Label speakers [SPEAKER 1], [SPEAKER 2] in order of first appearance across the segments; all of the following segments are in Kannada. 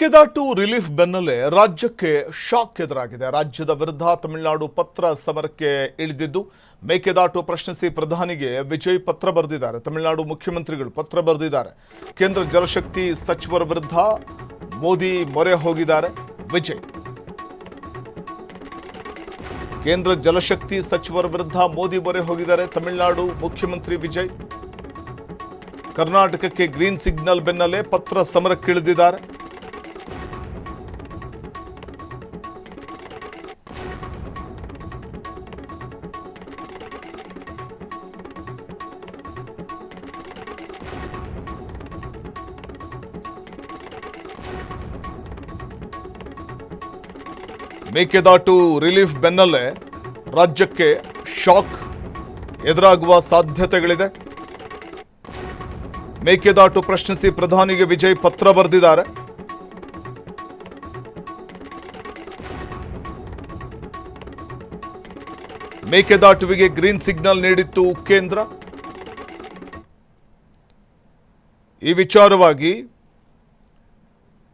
[SPEAKER 1] ಮೇಕೆದಾಟು ರಿಲೀಫ್ ಬೆನ್ನಲ್ಲೇ ರಾಜ್ಯಕ್ಕೆ ಶಾಕ್ ಎದುರಾಗಿದೆ. ರಾಜ್ಯದ ವಿರುದ್ಧ ತಮಿಳುನಾಡು ಪತ್ರ ಸಮರಕ್ಕೆ ಇಳಿದಿದ್ದು, ಮೇಕೆದಾಟು ಪ್ರಶ್ನಿಸಿ ಪ್ರಧಾನಿಗೆ ವಿಜಯ್ ಪತ್ರ ಬರೆದಿದ್ದಾರೆ. ತಮಿಳುನಾಡು ಮುಖ್ಯಮಂತ್ರಿಗಳು ಪತ್ರ ಬರೆದಿದ್ದಾರೆ. ಕೇಂದ್ರ ಜಲಶಕ್ತಿ ಸಚಿವರ ವಿರುದ್ಧ ಮೋದಿ ಮೊರೆ ಹೋಗಿದ್ದಾರೆ ವಿಜಯ್. ಕೇಂದ್ರ ಜಲಶಕ್ತಿ ಸಚಿವರ ವಿರುದ್ಧ ಮೋದಿ ಮೊರೆ ಹೋಗಿದ್ದಾರೆ ತಮಿಳುನಾಡು ಮುಖ್ಯಮಂತ್ರಿ ವಿಜಯ್. ಕರ್ನಾಟಕಕ್ಕೆ ಗ್ರೀನ್ ಸಿಗ್ನಲ್ ಬೆನ್ನಲ್ಲೇ ಪತ್ರ ಸಮರಕ್ಕೆ ಇಳಿದಿದ್ದಾರೆ. ಮೇಕೆದಾಟು ರಿಲೀಫ್ ಬೆನ್ನಲ್ಲೇ ರಾಜ್ಯಕ್ಕೆ ಶಾಕ್ ಎದುರಾಗುವ ಸಾಧ್ಯತೆಗಳಿದೆ. ಮೇಕೆದಾಟು ಪ್ರಶ್ನಿಸಿ ಪ್ರಧಾನಿಗೆ ವಿಜಯ್ ಪತ್ರ ಬರೆದಿದ್ದಾರೆ. ಮೇಕೆದಾಟುವಿಗೆ ಗ್ರೀನ್ ಸಿಗ್ನಲ್ ನೀಡಿತ್ತು ಕೇಂದ್ರ. ಈ ವಿಚಾರವಾಗಿ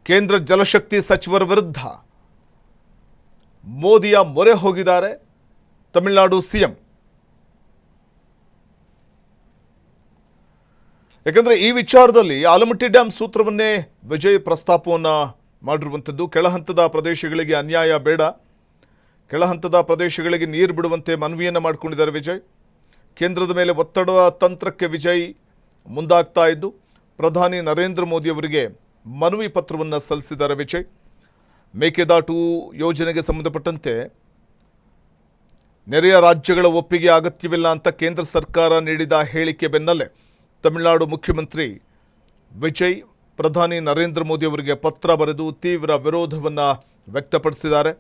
[SPEAKER 1] ಕೇಂದ್ರ ಜಲಶಕ್ತಿ ಸಚಿವರ ವಿರುದ್ಧ ಮೋದಿಯ ಮೊರೆ ಹೋಗಿದ್ದಾರೆ ತಮಿಳುನಾಡು ಸಿಎಂ. ಯಾಕಂದರೆ ಈ ವಿಚಾರದಲ್ಲಿ ಆಲಮಟ್ಟಿ ಡ್ಯಾಂ ಸೂತ್ರವನ್ನೇ ವಿಜಯ್ ಪ್ರಸ್ತಾಪವನ್ನು ಮಾಡಿರುವಂಥದ್ದು. ಕೆಳಹಂತದ ಪ್ರದೇಶಗಳಿಗೆ ಅನ್ಯಾಯ ಬೇಡ, ಕೆಳಹಂತದ ಪ್ರದೇಶಗಳಿಗೆ ನೀರು ಬಿಡುವಂತೆ ಮನವಿಯನ್ನು ಮಾಡಿಕೊಂಡಿದ್ದಾರೆ ವಿಜಯ್. ಕೇಂದ್ರದ ಮೇಲೆ ಒತ್ತಡ ತಂತ್ರಕ್ಕೆ ವಿಜಯ್ ಮುಂದಾಗ್ತಾ ಇದ್ದು ಪ್ರಧಾನಿ ನರೇಂದ್ರ ಮೋದಿ ಅವರಿಗೆ ಮನವಿ ಪತ್ರವನ್ನು ಸಲ್ಲಿಸಿದ್ದಾರೆ ವಿಜಯ್. ಮೇಕೆದಾಟು ಯೋಜನೆಗೆ ಸಂಬಂಧಪಟ್ಟಂತೆ ನೆರೆಯ ರಾಜ್ಯಗಳ ಒಪ್ಪಿಗೆ ಅಗತ್ಯವಿಲ್ಲ ಅಂತ ಕೇಂದ್ರ ಸರ್ಕಾರ ನೀಡಿದ ಹೇಳಿಕೆ ಬೆನ್ನಲ್ಲೇ ತಮಿಳುನಾಡು ಮುಖ್ಯಮಂತ್ರಿ ವಿಜಯ್ ಪ್ರಧಾನಿ ನರೇಂದ್ರ ಮೋದಿ ಅವರಿಗೆ ಪತ್ರ ಬರೆದು ತೀವ್ರ ವಿರೋಧವನ್ನು ವ್ಯಕ್ತಪಡಿಸಿದ್ದಾರೆ.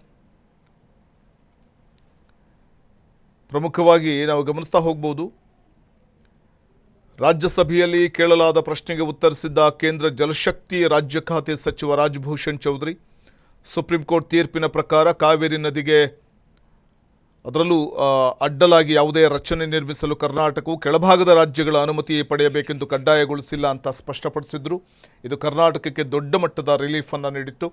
[SPEAKER 1] ಪ್ರಮುಖವಾಗಿ ನಾವು ಗಮನಿಸ್ತಾ ಹೋಗ್ಬೋದು, ರಾಜ್ಯಸಭೆಯಲ್ಲಿ ಕೇಳಲಾದ ಪ್ರಶ್ನೆಗೆ ಉತ್ತರಿಸಿದ್ದ ಕೇಂದ್ರ ಜಲಶಕ್ತಿ ರಾಜ್ಯ ಖಾತೆ ಸಚಿವ ರಾಜಭೂಷಣ್ ಚೌಧರಿ, ಸುಪ್ರೀಂ ಕೋರ್ಟ್ ತೀರ್ಪಿನ ಪ್ರಕಾರ ಕಾವೇರಿ ನದಿಗೆ ಅದರಲ್ಲೂ ಅಡ್ಡಲಾಗಿ ಯಾವುದೇ ರಚನೆ ನಿರ್ಮಿಸಲು ಕರ್ನಾಟಕವು ಕೆಳಭಾಗದ ರಾಜ್ಯಗಳ ಅನುಮತಿ ಪಡೆಯಬೇಕೆಂದು ಕಡ್ಡಾಯಗೊಳಿಸಿಲ್ಲ ಅಂತ ಸ್ಪಷ್ಟಪಡಿಸಿದ್ರು. ಇದು ಕರ್ನಾಟಕಕ್ಕೆ ದೊಡ್ಡ ಮಟ್ಟದ ರಿಲೀಫನ್ನು ನೀಡಿತ್ತು.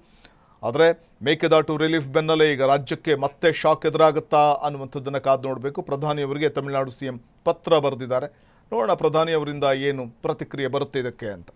[SPEAKER 1] ಆದರೆ ಮೇಕೆದಾಟು ರಿಲೀಫ್ ಬೆನ್ನಲ್ಲೇ ಈಗ ರಾಜ್ಯಕ್ಕೆ ಮತ್ತೆ ಶಾಕ್ ಎದುರಾಗುತ್ತಾ ಅನ್ನುವಂಥದ್ದನ್ನು ಕಾದು ನೋಡಬೇಕು. ಪ್ರಧಾನಿಯವರಿಗೆ ತಮಿಳುನಾಡು ಸಿಎಂ ಪತ್ರ ಬರೆದಿದ್ದಾರೆ. ನೋಡೋಣ ಪ್ರಧಾನಿಯವರಿಂದ ಏನು ಪ್ರತಿಕ್ರಿಯೆ ಬರುತ್ತೆ ಇದಕ್ಕೆ ಅಂತ.